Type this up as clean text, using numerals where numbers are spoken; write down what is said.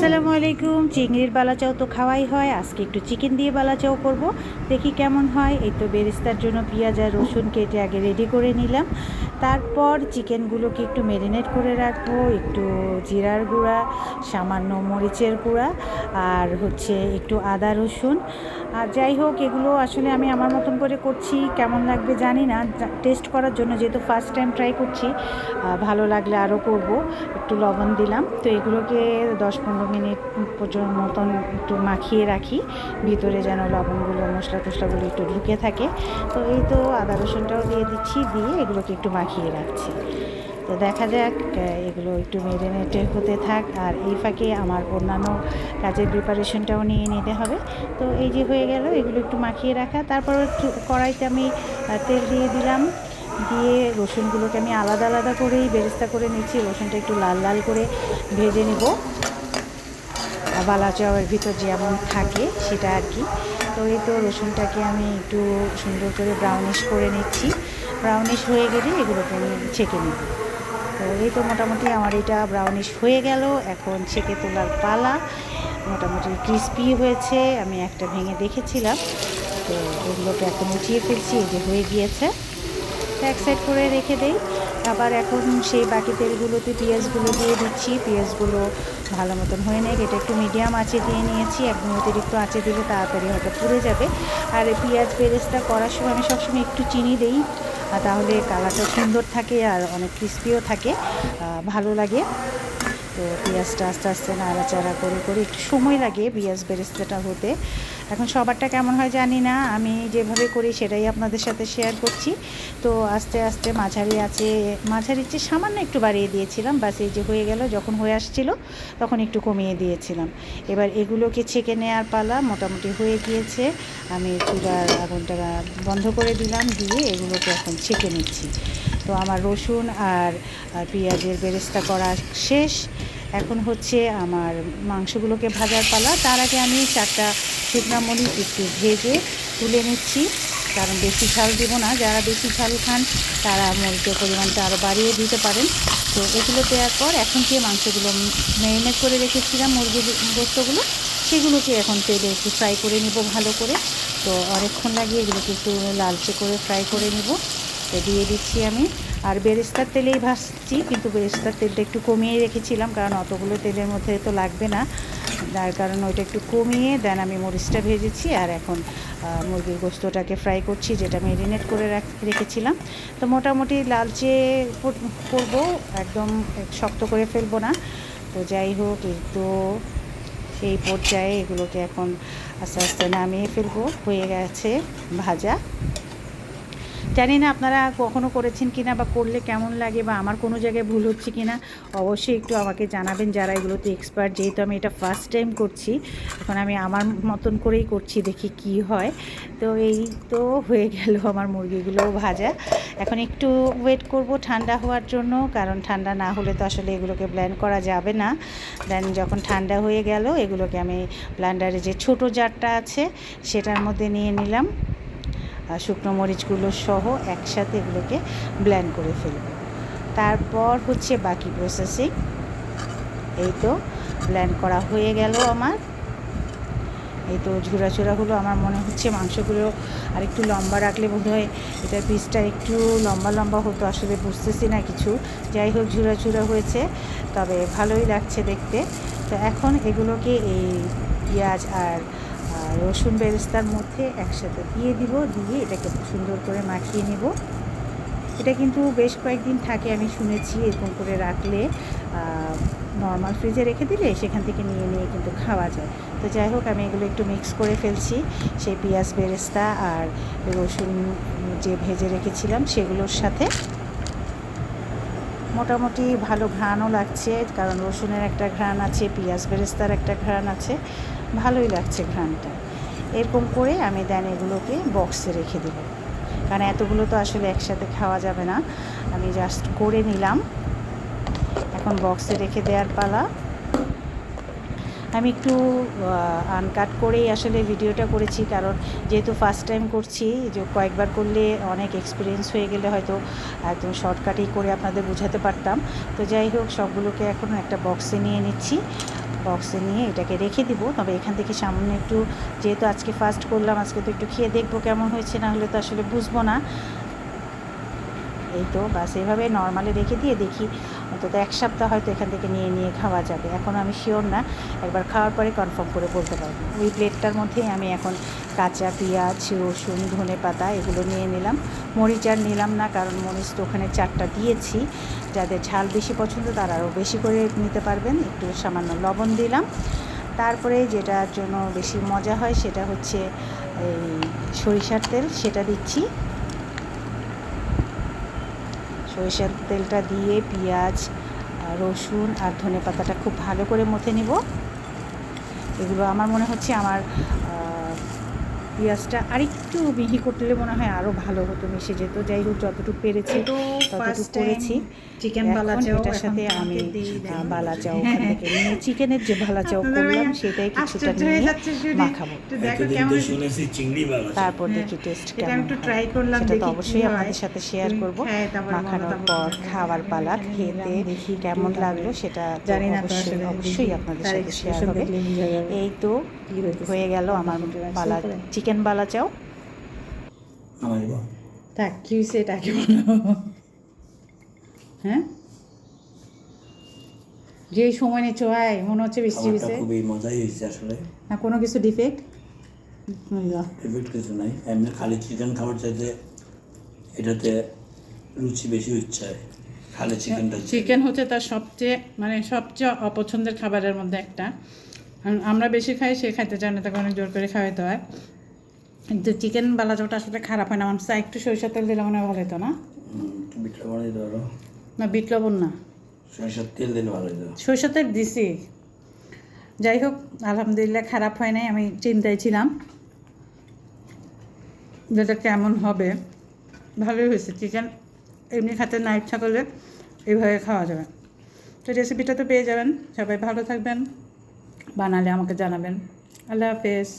আসসালামু আলাইকুম। চিংড়ির বালাচাও তো খাওয়াই হয়, আজকে একটু চিকেন দিয়ে বালাচাও করব, দেখি কেমন হয়। এই তো বেরেস্তার জন্য পেঁয়াজ আর রসুন কেটে আগে রেডি করে নিলাম। তারপর চিকেনগুলোকে একটু ম্যারিনেট করে রাখবো, একটু জিরার গুঁড়া, সামান্য মরিচের গুঁড়া, আর হচ্ছে একটু আদা রসুন। আর যাই হোক, এগুলো আসলে আমি আমার মতন করে করছি, কেমন লাগবে জানি না, টেস্ট করার জন্য, যেহেতু ফার্স্ট টাইম ট্রাই করছি। ভালো লাগলে আরও করব। একটু লবণ দিলাম, তো এগুলোকে 10-15 মিনিট পর্যন্ত মতন একটু মাখিয়ে রাখি, ভিতরে যেন লবণগুলো মশলা টশলাগুলো একটু ঢুকে থাকে। তো এই তো আদা রসুনটাও দিয়ে দিচ্ছি, দিয়ে এগুলোকে একটু মাখিয়ে রাখছি। তো দেখা যাক, এগুলো একটু মেরিনেটে হতে থাক, আর এই ফাঁকে আমার অন্যান্য কাজের প্রিপারেশনটাও নিয়ে নিতে হবে। তো এই যে হয়ে গেল এগুলো একটু মাখিয়ে রাখা। তারপর একটু কড়াইতে আমি তেল দিয়ে দিলাম, দিয়ে রসুনগুলোকে আমি আলাদা আলাদা করেই বেরেস্তা করে নিচ্ছি। রসুনটা একটু লাল লাল করে ভেজে নেব, বালাচাওয়ের ভিতর যেমন থাকে সেটা আর কি। তো এই তো রসুনটাকে আমি একটু সুন্দর করে ব্রাউনিশ করে নিচ্ছি। ব্রাউনিশ হয়ে গেলে এগুলোকে আমি ছেঁকে নেব। তো এই তো মোটামুটি আমার এটা ব্রাউনিশ হয়ে গেল, এখন ছেঁকে তোলার পালা। মোটামুটি ক্রিস্পি হয়েছে, আমি একটা ভেঙে দেখেছিলাম। তো এগুলোকে এখন উঠিয়ে ফেলছি, এই যে হয়ে গিয়েছে। এক সাইড করে রেখে দেই। আবার এখন সেই বাকি তেলগুলোতে পেঁয়াজগুলো দিয়ে দিচ্ছি। পেঁয়াজগুলো ভালো মতন হয়ে নেয়, এটা একটু মিডিয়াম আঁচে দিয়ে নিয়েছি, একদম অতিরিক্ত আঁচে দিলে তাড়াতাড়ি হয়তো পুড়ে যাবে। আর পেঁয়াজ বেরেস্তা করার সময় আমি সবসময় একটু চিনি দিই, তাহলে কালারটা সুন্দর থাকে আর অনেক ক্রিস্পিও থাকে, ভালো লাগে। তো পেঁয়াজটা আস্তে আস্তে নাড়াচাড়া করে করে একটু সময় লাগে পেঁয়াজ বেরেস্তাটা হতে। এখন সবারটা কেমন হয় জানি না, আমি যেভাবে করি সেটাই আপনাদের সাথে শেয়ার করছি। তো আস্তে আস্তে মাঝারির চেয়ে সামান্য একটু বাড়িয়ে দিয়েছিলাম, বাস এই যে হয়ে গেল। যখন হয়ে আসছিল তখন একটু কমিয়ে দিয়েছিলাম। এবার এগুলোকে ছেঁকে নেওয়ার পালা, মোটামুটি হয়ে গিয়েছে। আমি চুলার আগুনটা বন্ধ করে দিলাম, দিয়ে এগুলোকে এখন ছেঁকে নিচ্ছি। তো আমার রসুন আর পেঁয়াজের বেরেস্তা করা শেষ। এখন হচ্ছে আমার মাংসগুলোকে ভাজার পালা। তার আগে আমি 4টা শুকনো মরিচ একটু ভেজে তুলে নিচ্ছি, কারণ বেশি ঝাল দেবো না। যারা বেশি ঝাল খান তারা মরিচের পরিমাণটা আরও বাড়িয়ে দিতে পারেন। তো এগুলো দেওয়ার পর এখন যে মাংসগুলো ম্যারিনেট করে রেখেছিলাম, মুরগির গোস্তগুলো, সেগুলোকে এখন তেলে একটু ফ্রাই করে নিব ভালো করে। তো অনেকক্ষণ লাগিয়ে এগুলোকে একটু লালচে করে ফ্রাই করে নিব। তো দিয়ে দিচ্ছি আমি। আর বেরেস্তার তেলেই ভাজছি, কিন্তু বেরেস্তার তেলটা একটু কমিয়ে রেখেছিলাম, কারণ অতগুলো তেলের মধ্যে তো লাগবে না। যার কারণে ওইটা একটু কমিয়ে দেন আমি মরিচটা ভেজেছি। আর এখন মুরগির গোস্তটাকে ফ্রাই করছি, যেটা ম্যারিনেট করে রেখেছিলাম। তো মোটামুটি লালচে করব, একদম শক্ত করে ফেলবো না। তো যাই হোক, একটু এই পর্যায়ে এগুলোকে এখন আস্তে আস্তে নামিয়ে ফেলবো। হয়ে গেছে ভাজা। জানি না আপনারা কখনো করেছেন কিনা, বা করলে কেমন লাগে, বা আমার কোনো জায়গায় ভুল হচ্ছে কিনা, অবশ্যই একটু আমাকে জানাবেন যারা এগুলোতে এক্সপার্ট। যেহেতু আমি এটা ফার্স্ট টাইম করছি, এখন আমি আমার মতন করেই করছি, দেখি কি হয়। তো এই তো হয়ে গেল আমার মুরগিগুলোও ভাজা। এখন একটু ওয়েট করব ঠান্ডা হওয়ার জন্য, কারণ ঠান্ডা না হলে তো আসলে এগুলোকে ব্লেন্ড করা যাবে না। দেন যখন ঠান্ডা হয়ে গেল, এগুলোকে আমি ব্লেন্ডারে যে ছোট জারটা আছে সেটার মধ্যে নিয়ে নিলাম। শুকনো মরিচগুলো সহ একসাথে এগুলোকে ব্লেন্ড করে ফেলব। তারপর হচ্ছে বাকি প্রসেসিং। এই তো ব্লেন্ড করা হয়ে গেল আমার। এই তো ঝুরা হলো। আমার মনে হচ্ছে মাংসগুলো আর একটু লম্বা রাখলে বোধহয় এটার পিসটা একটু লম্বা লম্বা হতো, আসলে বুঝতেছি না কিছু। যাই হোক, ঝুরা হয়েছে, তবে ভালোই লাগছে দেখতে। তো এখন এগুলোকে এই পেঁয়াজ আর রসুন বেরেস্তার মধ্যে একসাথে দিয়ে দিয়ে এটাকে সুন্দর করে মাখিয়ে নেব। এটা কিন্তু বেশ কয়েকদিন থাকে, আমি শুনেছি এরকম করে রাখলে, নর্মাল ফ্রিজে রেখে দিলে সেখান থেকে নিয়ে কিন্তু খাওয়া যায়। তো যাই হোক, আমি এগুলো একটু মিক্স করে ফেলছি, সেই পেঁয়াজ বেরেস্তা আর রসুন যে ভেজে রেখেছিলাম সেগুলোর সাথে। মোটামুটি ভালো ঘ্রাণও লাগছে, কারণ রসুনের একটা ঘ্রাণ আছে, পেঁয়াজ বেরেস্তার একটা ঘ্রাণ আছে, ভালোই লাগছে ঘ্রাণটা। এরকম করে আমি দেন এগুলোকে বক্সে রেখে দেব, কারণ এতগুলো তো আসলে একসাথে খাওয়া যাবে না। আমি জাস্ট করে নিলাম, এখন বক্সে রেখে দেওয়ার পালা। আমি একটু আনকাট করেই আসলে ভিডিওটা করেছি, কারণ যেহেতু ফার্স্ট টাইম করছি, যে কয়েকবার করলে অনেক এক্সপিরিয়েন্স হয়ে গেলে হয়তো একদম শর্টকাটেই করে আপনাদের বোঝাতে পারতাম। তো যাই হোক, সবগুলোকে এখন একটা বক্সে নিয়ে নিচ্ছি। বক্সে নিয়ে এটাকে রেখে দিব। তবে এখান থেকে সামান্য একটু, যেহেতু আজকে ফার্স্ট করলাম, আজকে তো একটু খেয়ে দেখবো কেমন হয়েছে, না হলে তো আসলে বুঝবো না। এই তো বাস এভাবে নর্মালি রেখে দিয়ে দেখি অন্তত 1 সপ্তাহ হয়তো এখান থেকে নিয়ে নিয়ে খাওয়া যাবে। এখন আমি শিওর না, একবার খাওয়ার পরে কনফার্ম করে বলতে পারবো। ওই প্লেটটার মধ্যেই আমি এখন কাঁচা পেঁয়াজ, রসুন, ধনেপাতা এগুলো নিয়ে নিলাম। মরিচ আর নিলাম না, কারণ মরিচ তো ওখানে 4টা দিয়েছি। যাদের ঝাল বেশি পছন্দ তারা আরও বেশি করে নিতে পারবেন। একটু সামান্য লবণ দিলাম। তারপরে যেটার জন্য বেশি মজা হয় সেটা হচ্ছে এই সরিষার তেল, সেটা দিচ্ছি। সরিষার তেলটা দিয়ে পেঁয়াজ, রসুন আর ধনেপাতাটা খুব ভালো করে মথে নিব। এগুলো আমার মনে হচ্ছে আমার পেঁয়াজটা আরেকটু মিহি করলে মনে হয় আরও ভালো হতো, মিশে যেত। যাই হোক, যতটুকু পেরেছি ততটুকু করেছি। চিকেন এখন বালাচাও এটার সাথে আমি বালাচাও ওখান থেকে নিয়ে চিকেনের যে বালাচাও করলাম সেটাই কিছুটা নিয়ে মাখাবো। তারপর দেখি টেস্ট কেমন হয়। ট্রাই করলাম, সেটা তো অবশ্যই আপনাদের সাথে শেয়ার করব। মাখানোর পর খাওয়ার পালা, খেতে কেমন লাগলো সেটা জানি না, অবশ্যই আপনাদের সাথে শেয়ার হবে। এই তো হয়ে গেল আমার চিকেন বালাচাও। থাক, কি হয়েছে এটাকে বলো। হ্যাঁ, যে সময় নিচ্ছ ভাই, মনে হচ্ছে বৃষ্টি হয়েছে। খুবই মজাই হয়েছে আসলে। না কোনো কিছু ডিফেক্ট কিছু নাই, এমনি খালি চিকেন খাবার চাইতে এটাতে রুচি বেশি হচ্ছে। খালি চিকেনটা, চিকেন হচ্ছে তার সবচেয়ে অপছন্দের খাবারের মধ্যে একটা। আমরা বেশি খাই, সে খাইতে চায় না, তাকে অনেক জোর করে খাওয়াইতে হয়। কিন্তু চিকেন বালাচাওটা আসলে খারাপ হয় না। আমার একটু সরিষার তেল দিলে মনে হয় ভালো হতো না? বিট লবণ দিতে পারো। না, বিট লবণ না, সরিষার তেল দিলে ভালো হতো। সরিষার তেল দিছি। যাই হোক, আলহামদুলিল্লাহ খারাপ হয় নাই। আমি চিন্তায় ছিলাম যেটা কেমন হবে। ভালোই হয়েছে। চিকেন এমনি খেতে না ইচ্ছা করলে এইভাবে খাওয়া যাবে। তো রেসিপিটা তো পেয়ে যাবেন। সবাই ভালো থাকবেন, বানালে আমাকে জানাবেন। আল্লাহ হাফেজ।